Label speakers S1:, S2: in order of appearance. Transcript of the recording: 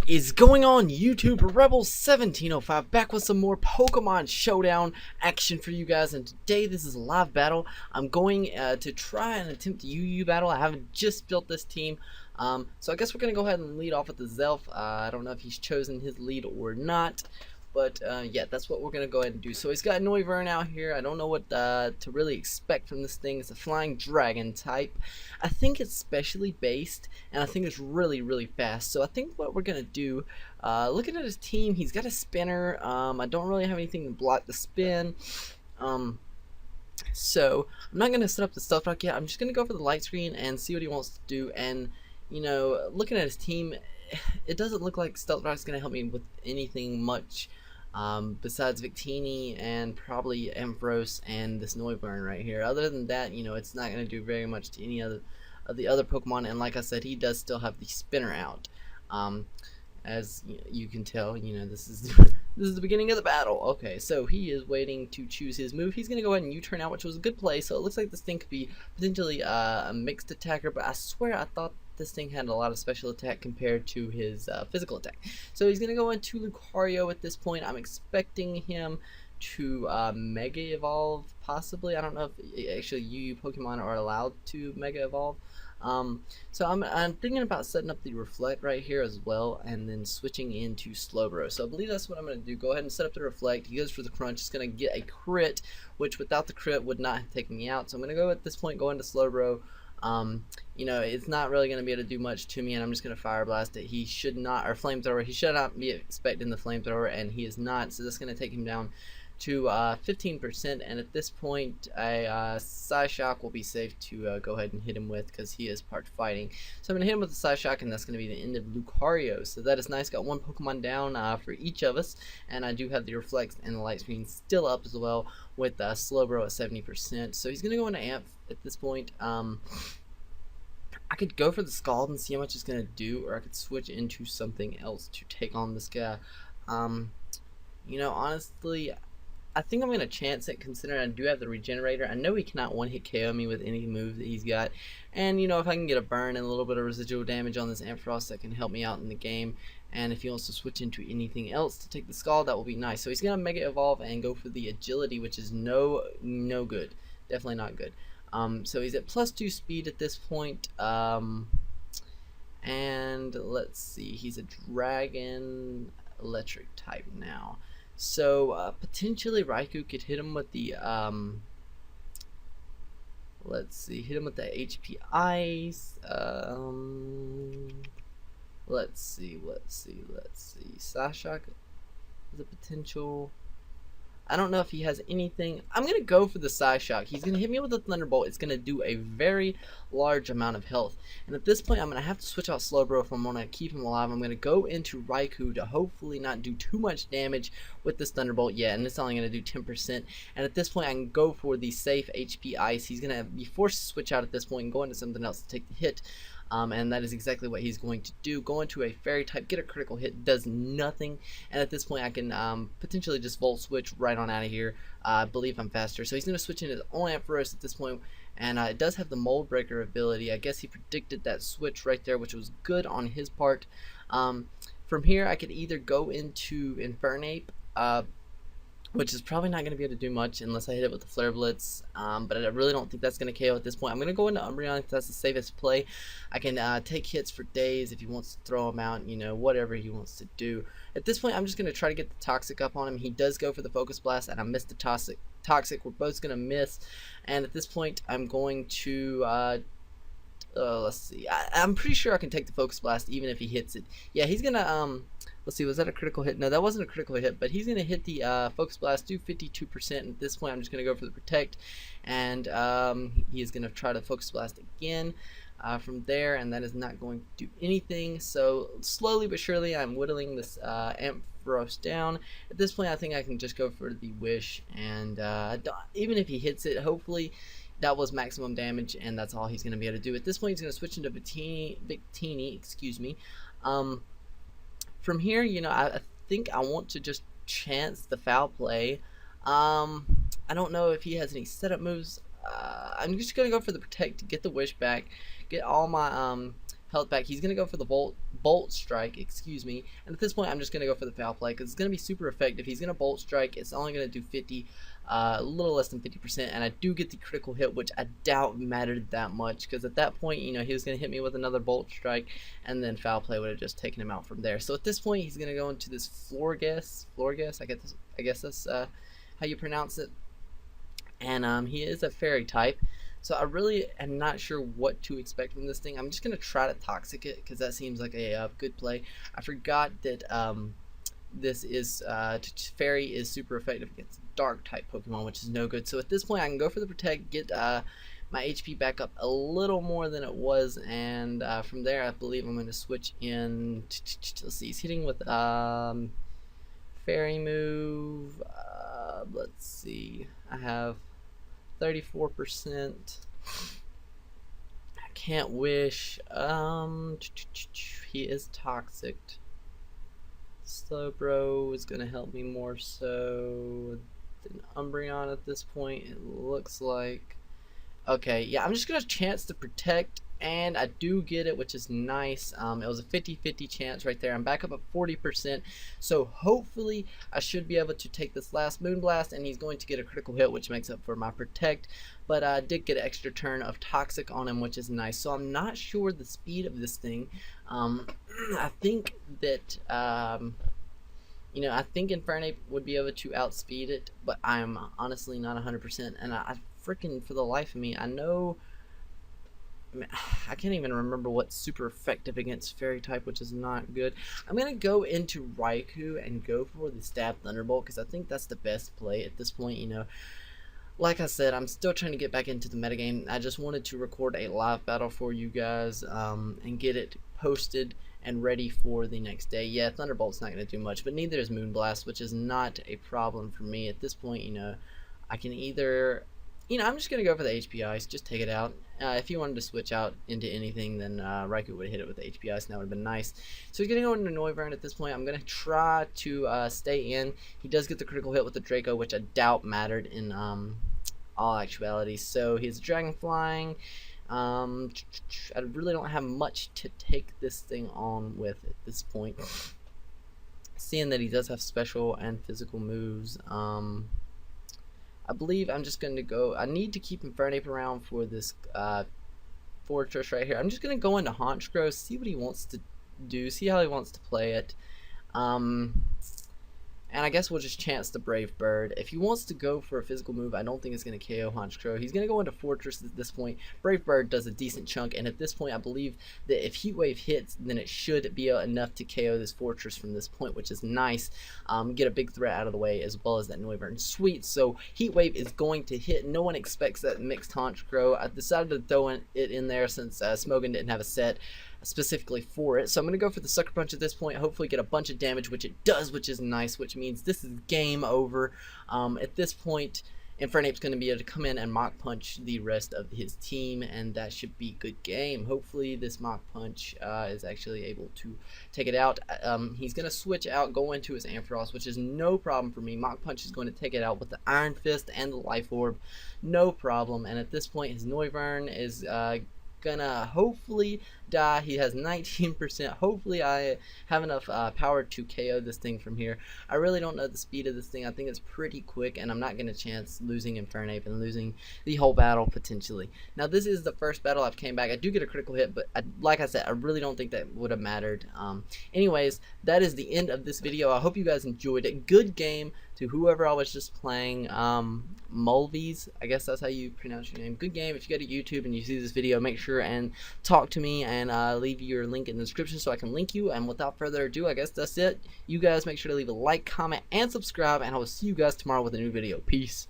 S1: What is going on, YouTube? Rebel1705 back with some more Pokemon Showdown action for you guys, and today this is a live battle. I'm going to try and attempt a UU battle. I haven't just built this team, so I guess we're going to go ahead and lead off with the Zelf. I don't know if he's chosen his lead or not, but yeah, that's what we're going to go ahead and do. So he's got Noivern out here. I don't know what to really expect from this thing. It's a flying dragon type. I think it's specially based, and I think it's really, really fast. So I think what we're going to do, looking at his team, he's got a spinner. I don't really have anything to block the spin. So I'm not going to set up the Stealth Rock yet. I'm just going to go for the light screen and see what he wants to do. And, you know, looking at his team, it doesn't look like Stealth Rock is going to help me with anything much. Besides Victini and probably Ampharos and this Noivern right here. Other than that, you know, it's not going to do very much to any other of the other Pokemon. And like I said, he does still have the spinner out. As you can tell, you know, this is this is the beginning of the battle. Okay, so he is waiting to choose his move. He's going to go ahead and U-turn out, which was a good play. So it looks like this thing could be potentially a mixed attacker, but I swear I thought this thing had a lot of special attack compared to his physical attack. So he's going to go into Lucario at this point. I'm expecting him to Mega Evolve, possibly. I don't know if actually UU Pokemon are allowed to Mega Evolve. So I'm thinking about setting up the Reflect right here as well, and then switching into Slowbro. So I believe that's what I'm going to do. Go ahead and set up the Reflect. He goes for the Crunch. He's going to get a crit, which without the crit would not have taken me out. So I'm going to go at this point, go into Slowbro. You know, it's not really going to be able to do much to me, and I'm just going to Fire Blast it. He should not, or Flamethrower, he should not be expecting the Flamethrower, and he is not, so that's going to take him down to 15%, and at this point a Psyshock will be safe to go ahead and hit him with, because he is part fighting. So I'm going to hit him with the Psyshock, and that's going to be the end of Lucario. So that is nice. Got one Pokemon down for each of us, and I do have the Reflect and the Light Screen still up as well, with Slowbro at 70%. So he's going to go into Amp at this point. I could go for the Scald and see how much it's going to do, or I could switch into something else to take on this guy. You know, honestly, I think I'm going to chance it, considering I do have the Regenerator. I know he cannot one-hit KO me with any move that he's got. And, you know, if I can get a burn and a little bit of residual damage on this Ampharos, that can help me out in the game. And if he wants to switch into anything else to take the Scald, that will be nice. So he's going to Mega Evolve and go for the Agility, which is no good. Definitely not good. So he's at +2 speed at this point. And let's see, he's a Dragon Electric type now. So potentially Raikou could hit him with the let's see, hit him with the HP Ice. Let's see. Psyshock is a potential. I don't know if he has anything. I'm going to go for the Psyshock. He's going to hit me with a Thunderbolt. It's going to do a very large amount of health. And at this point, I'm going to have to switch out Slowbro if I'm going to keep him alive. I'm going to go into Raikou to hopefully not do too much damage with this Thunderbolt. Yeah, and it's only going to do 10%. And at this point, I can go for the safe HP Ice. He's going to be forced to switch out at this point and go into something else to take the hit. And that is exactly what he's going to do. Go into a Fairy type, get a critical hit, does nothing, and at this point I can potentially just Volt Switch right on out of here. I believe I'm faster. So he's going to switch into his own Ampharos at this point, and it does have the Mold Breaker ability. I guess he predicted that switch right there, which was good on his part. From here I could either go into Infernape, which is probably not going to be able to do much unless I hit it with the Flare Blitz, but I really don't think that's going to KO at this point. I'm going to go into Umbreon because that's the safest play. I can take hits for days if he wants to throw them out, you know, whatever he wants to do. At this point, I'm just going to try to get the Toxic up on him. He does go for the Focus Blast, and I missed the Toxic. We're both going to miss, and at this point, I'm going to let's see. I'm pretty sure I can take the Focus Blast even if he hits it. Yeah, he's going to let's see, was that a critical hit? No, that wasn't a critical hit, but he's going to hit the Focus Blast, do 52%. And at this point, I'm just going to go for the Protect, and he is going to try to Focus Blast again from there, and that is not going to do anything. So slowly but surely, I'm whittling this Ampharos down. At this point, I think I can just go for the Wish, and even if he hits it, hopefully that was maximum damage, and that's all he's going to be able to do. At this point, he's going to switch into Victini, excuse me. From here, you know, I think I want to just chance the Foul Play. I don't know if he has any setup moves. I'm just going to go for the Protect to get the Wish back, get all my health back. He's gonna go for the bolt strike, excuse me. And at this point, I'm just gonna go for the foul play because it's gonna be super effective. He's gonna bolt strike. It's only gonna do 50, a little less than 50%, and I do get the critical hit, which I doubt mattered that much because at that point, you know, he was gonna hit me with another bolt strike, and then foul play would have just taken him out from there. So at this point, he's gonna go into this floor guess. I guess that's how you pronounce it. And he is a fairy type. So I really am not sure what to expect from this thing. I'm just going to try to Toxic it because that seems like a good play. I forgot that this is Fairy is super effective against Dark type Pokemon, which is no good. So at this point I can go for the Protect, get my HP back up a little more than it was, and from there I believe I'm going to switch in. Let's see, he's hitting with Fairy move. Let's see, I have 34%. I can't wish. He is toxic. Slowbro is gonna help me more so than Umbreon at this point, it looks like. Okay, yeah, I'm just gonna chance to Protect, and I do get it, which is nice. It was a 50-50 chance right there. I'm back up at 40%, so hopefully I should be able to take this last Moonblast, and he's going to get a critical hit, which makes up for my Protect. But I did get an extra turn of Toxic on him, which is nice. So I'm not sure the speed of this thing. I think that you know, I think Infernape would be able to outspeed it, but I'm honestly not 100%. And I freaking, for the life of me, I know. I can't even remember what's super effective against Fairy type, which is not good. I'm going to go into Raikou and go for the Stab Thunderbolt because I think that's the best play at this point, you know. Like I said, I'm still trying to get back into the metagame. I just wanted to record a live battle for you guys and get it posted and ready for the next day. Yeah, Thunderbolt's not going to do much, but neither is Moonblast, which is not a problem for me at this point, you know. I can either... You know, I'm just going to go for the HP Ice, just take it out. If you wanted to switch out into anything, then Raikou would have hit it with the HP Ice, and that would have been nice. So he's going to go into Noivern at this point. I'm going to try to stay in. He does get the critical hit with the Draco, which I doubt mattered in all actuality. So he's Dragon Flying. I really don't have much to take this thing on with at this point. Seeing that he does have special and physical moves, I believe I'm just going to go. I need to keep Infernape around for this fortress right here. I'm just going to go into Honchkrow, see what he wants to do, see how he wants to play it. And I guess we'll just chance the Brave Bird. If he wants to go for a physical move, I don't think it's going to KO Honchkrow. He's going to go into Fortress at this point. Brave Bird does a decent chunk, and at this point I believe that if Heat Wave hits, then it should be enough to KO this Fortress from this point, which is nice. Get a big threat out of the way as well as that Noivern. Sweet, so Heat Wave is going to hit. No one expects that mixed Honchkrow. I decided to throw it in there since Smogon didn't have a set specifically for it. So I'm going to go for the Sucker Punch at this point, hopefully get a bunch of damage, which it does, which is nice, which means this is game over. At this point, Infernape's going to be able to come in and Mach Punch the rest of his team, and that should be good game. Hopefully this Mach Punch is actually able to take it out. He's going to switch out, go into his Ampharos, which is no problem for me. Mach Punch is going to take it out with the Iron Fist and the Life Orb, no problem. And at this point, his Noivern is gonna hopefully die. He has 19%. Hopefully I have enough power to KO this thing from here. I really don't know the speed of this thing. I think it's pretty quick, and I'm not gonna chance losing Infernape and losing the whole battle potentially. Now this is the first battle I've came back. I do get a critical hit, but like I said, I really don't think that would have mattered. Anyways, that is the end of this video. I hope you guys enjoyed it. Good game to whoever I was just playing. Mulvies, I guess that's how you pronounce your name. Good game. If you go to YouTube and you see this video, make sure and talk to me and leave your link in the description so I can link you. And without further ado, I guess that's it. You guys make sure to leave a like, comment, and subscribe, and I will see you guys tomorrow with a new video. Peace.